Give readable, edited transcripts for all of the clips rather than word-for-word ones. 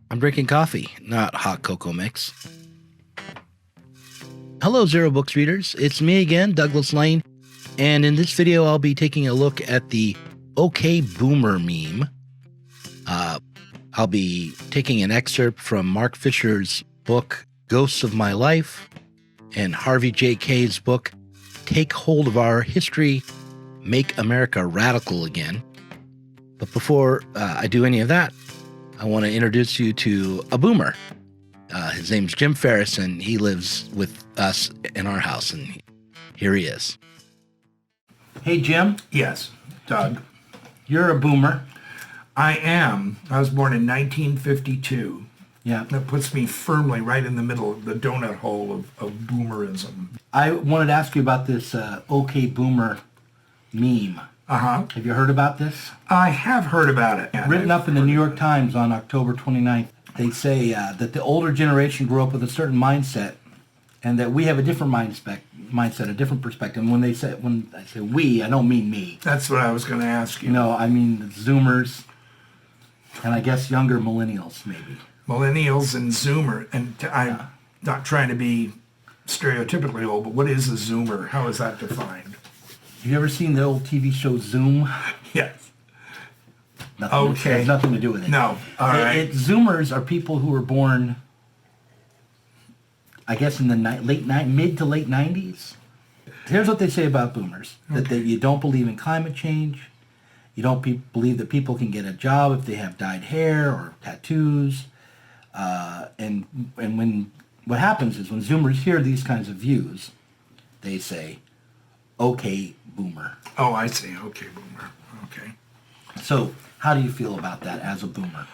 I'm drinking coffee, not hot cocoa mix. Hello, Zero Books readers. It's me again, Douglas Lane. And in this video, I'll be taking a look at the OK Boomer meme. I'll be taking an excerpt from Mark Fisher's book, Ghosts of My Life, and Harvey J Kaye's book, Take Hold of Our History, Make America Radical Again. But before I do any of that, I want to introduce you to a boomer. His name's Jim Ferris, and he lives with us in our house, and here he is. Hey, Jim. Yes, Doug. You're a boomer. I am. I was born in 1952. Yeah. That puts me firmly right in the middle of the donut hole of boomerism. I wanted to ask you about this OK Boomer meme. Uh-huh. Have you heard about this? I have heard about it. Written up in the New York Times on October 29th. They say that the older generation grew up with a certain mindset, and that we have a different mindset, a different perspective. And when I say we, I don't mean me. That's what I was going to ask you. No, I mean the Zoomers, and I guess younger millennials, maybe. Millennials and Zoomer, and I'm not trying to be stereotypically old, but what is a Zoomer? How is that defined? Have you ever seen the old TV show Zoom? Yes. It has nothing to do with it. No. All right. Zoomers are people who were born, I guess, in the mid to late 90s. Here's what they say about boomers. That you don't believe in climate change. You don't believe that people can get a job if they have dyed hair or tattoos. And what happens is when Zoomers hear these kinds of views, they say, "Okay, boomer." Oh, I see. Okay, boomer. Okay. So how do you feel about that as a boomer?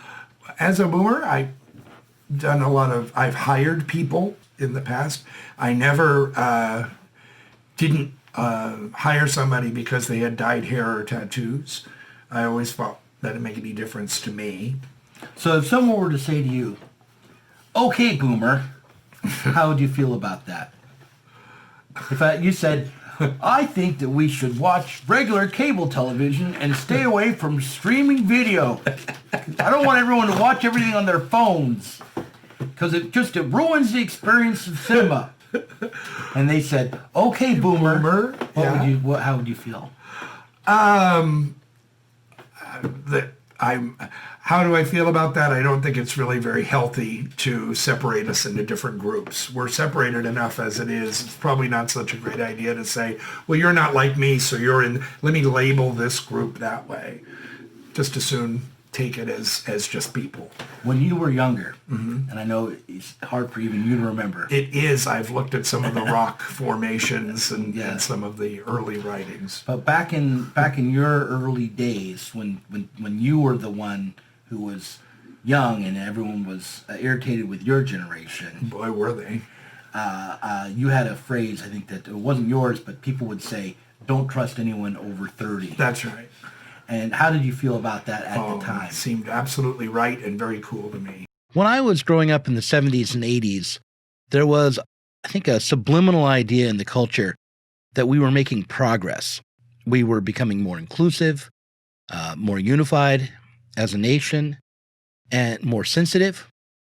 As a boomer, I've hired people in the past. I never didn't hire somebody because they had dyed hair or tattoos. I always thought that didn't make any difference to me. So if someone were to say to you, "Okay, boomer," how would you feel about that? If you said, "I think that we should watch regular cable television and stay away from streaming video. I don't want everyone to watch everything on their phones because it ruins the experience of cinema." And they said, "Okay, boomer." How would you feel? How do I feel about that? I don't think it's really very healthy to separate us into different groups. We're separated enough as it is. It's probably not such a great idea to say, "Well, you're not like me, so let me label this group that way." Just as soon take it as just people. When you were younger, and I know it's hard for even you to remember. It is. I've looked at some of the rock formations and some of the early writings. But back in your early days, when you were the one who was young and everyone was irritated with your generation. Boy, were they. You had a phrase, I think that it wasn't yours, but people would say, "Don't trust anyone over 30. That's right. And how did you feel about that at the time? It seemed absolutely right and very cool to me. When I was growing up in the 70s and 80s, there was, I think, a subliminal idea in the culture that we were making progress. We were becoming more inclusive, more unified as a nation, and more sensitive,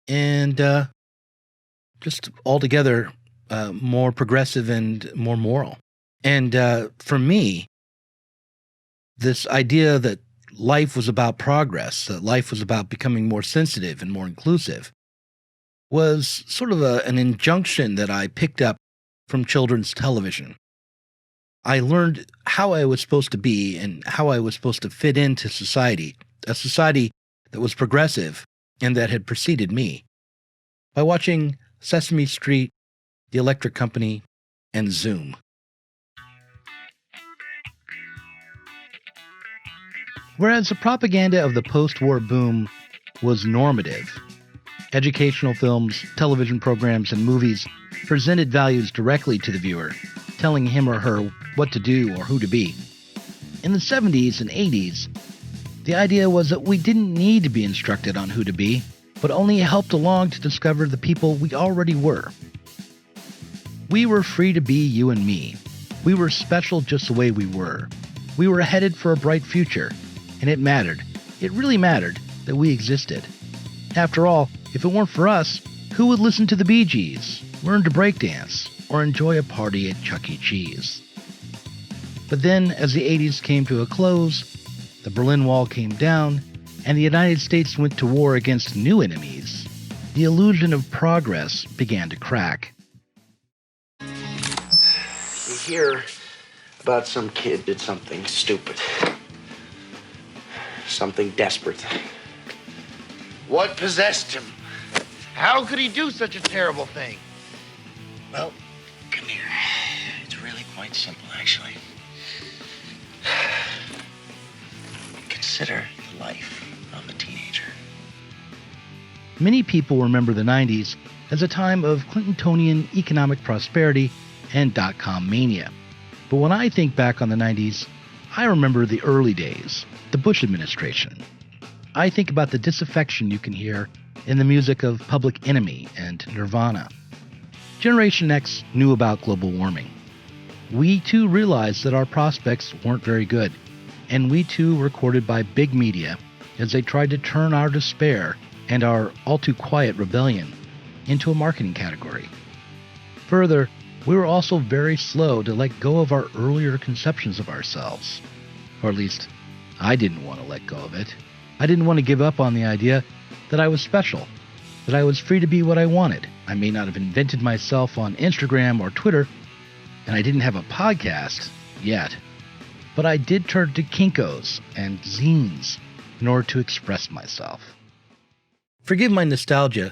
and just altogether more progressive and more moral. And for me, this idea that life was about progress, that life was about becoming more sensitive and more inclusive, was sort of an injunction that I picked up from children's television. I learned how I was supposed to be and how I was supposed to fit into society, a society that was progressive and that had preceded me, by watching Sesame Street, The Electric Company, and Zoom. Whereas the propaganda of the post-war boom was normative, educational films, television programs, and movies presented values directly to the viewer, telling him or her what to do or who to be. In the 70s and 80s, the idea was that we didn't need to be instructed on who to be, but only helped along to discover the people we already were. We were free to be you and me. We were special just the way we were. We were headed for a bright future. And it mattered. It really mattered that we existed. After all, if it weren't for us, who would listen to the Bee Gees, learn to breakdance, or enjoy a party at Chuck E. Cheese? But then, as the 80s came to a close, the Berlin Wall came down, and the United States went to war against new enemies, the illusion of progress began to crack. You hear about some kid did something stupid. Something desperate. What possessed him? How could he do such a terrible thing? Well, come here. It's really quite simple, actually. Consider the life of a teenager. Many people remember the 90s as a time of Clintonian economic prosperity and dot-com mania. But when I think back on the 90s, I remember the early days, the Bush administration. I think about the disaffection you can hear in the music of Public Enemy and Nirvana. Generation X knew about global warming. We too realized that our prospects weren't very good, and we too were courted by big media as they tried to turn our despair and our all-too-quiet rebellion into a marketing category. Further, we were also very slow to let go of our earlier conceptions of ourselves. Or at least, I didn't want to let go of it. I didn't want to give up on the idea that I was special, that I was free to be what I wanted. I may not have invented myself on Instagram or Twitter, and I didn't have a podcast yet, but I did turn to Kinkos and zines in order to express myself. Forgive my nostalgia,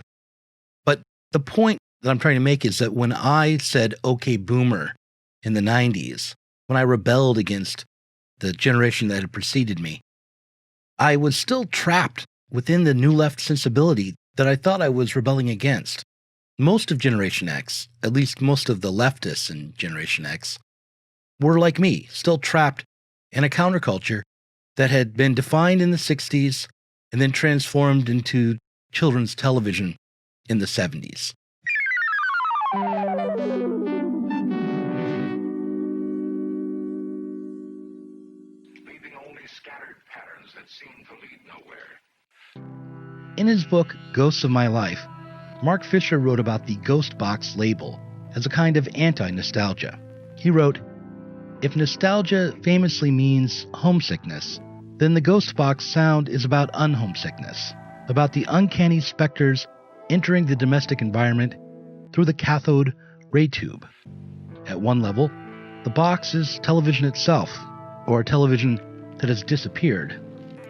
but the point that I'm trying to make is that when I said, "Okay, boomer," in the 90s, when I rebelled against the generation that had preceded me, I was still trapped within the New Left sensibility that I thought I was rebelling against. Most of Generation X, at least most of the leftists in Generation X, were like me, still trapped in a counterculture that had been defined in the 60s and then transformed into children's television in the 70s. Leaving only scattered patterns that seem to lead nowhere. In his book, Ghosts of My Life, Mark Fisher wrote about the ghost box label as a kind of anti-nostalgia. He wrote, "If nostalgia famously means homesickness, then the ghost box sound is about unhomesickness, about the uncanny specters entering the domestic environment through the cathode ray tube. At one level, the box is television itself, or a television that has disappeared,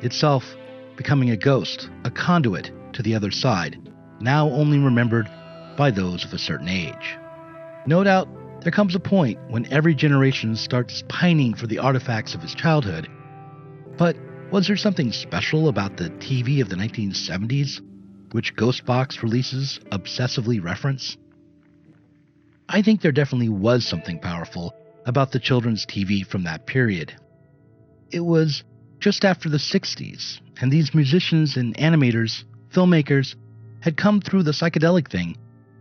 itself becoming a ghost, a conduit to the other side, now only remembered by those of a certain age. No doubt, there comes a point when every generation starts pining for the artifacts of its childhood. But was there something special about the TV of the 1970s, which Ghostbox releases obsessively reference? I think there definitely was something powerful about the children's TV from that period. It was just after the 60s, and these musicians and animators, filmmakers, had come through the psychedelic thing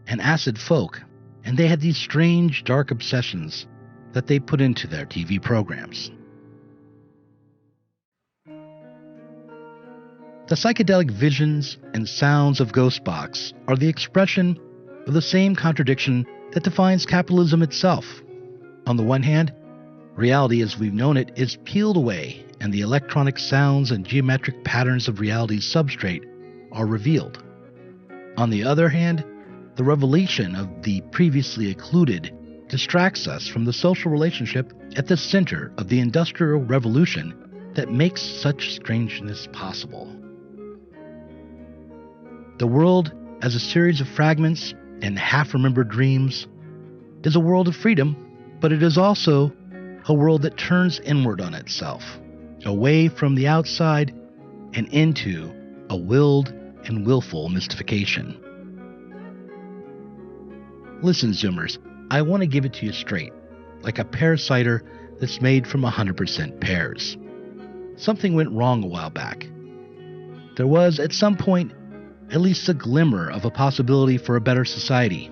and acid folk, and they had these strange, dark obsessions that they put into their TV programs. The psychedelic visions and sounds of Ghostbox are the expression of the same contradiction that defines capitalism itself. On the one hand, reality as we've known it is peeled away, and the electronic sounds and geometric patterns of reality's substrate are revealed. On the other hand, the revelation of the previously occluded distracts us from the social relationship at the center of the Industrial Revolution that makes such strangeness possible. The world, as a series of fragments and half-remembered dreams, is a world of freedom, but it is also a world that turns inward on itself, away from the outside and into a willed and willful mystification. Listen, Zoomers, I want to give it to you straight, like a pear cider that's made from 100% pears. Something went wrong a while back. There was, at some point, at least a glimmer of a possibility for a better society.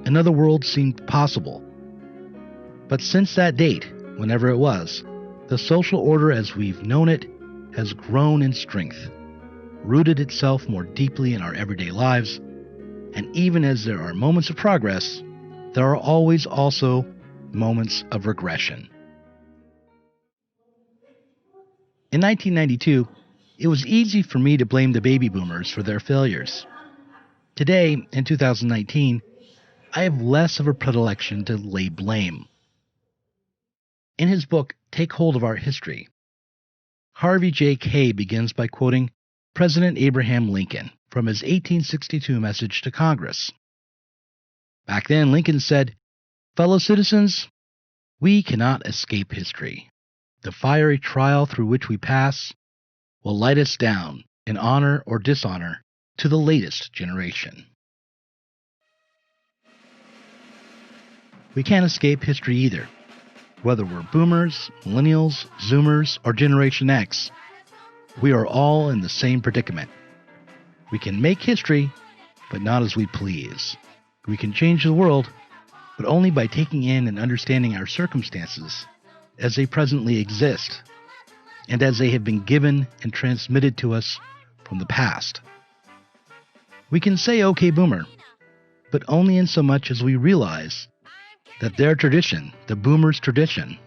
Another world seemed possible. But since that date, whenever it was, the social order as we've known it has grown in strength, rooted itself more deeply in our everyday lives, and even as there are moments of progress, there are always also moments of regression. In 1992, it was easy for me to blame the baby boomers for their failures. Today, in 2019, I have less of a predilection to lay blame. In his book, Take Hold of Our History, Harvey J Kaye begins by quoting President Abraham Lincoln from his 1862 message to Congress. Back then, Lincoln said, "Fellow citizens, we cannot escape history. The fiery trial through which we pass will light us down in honor or dishonor to the latest generation." We can't escape history either. Whether we're boomers, millennials, zoomers, or Generation X, we are all in the same predicament. We can make history, but not as we please. We can change the world, but only by taking in and understanding our circumstances as they presently exist, and as they have been given and transmitted to us from the past. We can say, "Okay, boomer," but only in so much as we realize that their tradition, the boomers' tradition,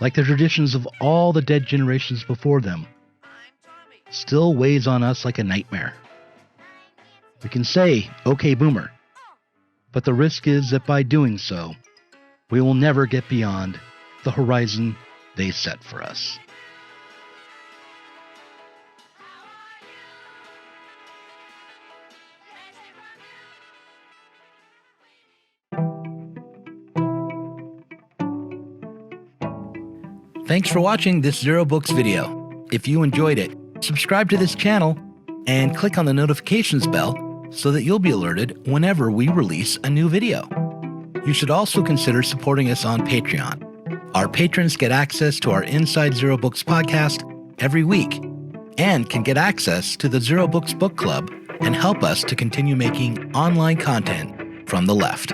like the traditions of all the dead generations before them, still weighs on us like a nightmare. We can say, "Okay, boomer," but the risk is that by doing so, we will never get beyond the horizon they set for us. Thanks for watching this Zero Books video. If you enjoyed it, subscribe to this channel and click on the notifications bell so that you'll be alerted whenever we release a new video. You should also consider supporting us on Patreon. Our patrons get access to our Inside Zero Books podcast every week and can get access to the Zero Books Book Club and help us to continue making online content from the left.